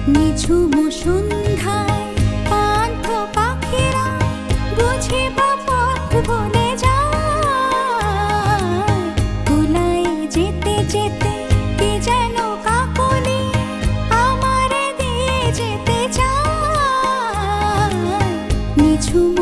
নিঝুম সন্ধ্যায় পান্থ পাখিরা বুঝি বা পথ ভুলে যায়। কুলায় যেতে যেতে কে যেন কাকলি আমারে দিয়ে যেতে চায়। নিঝুম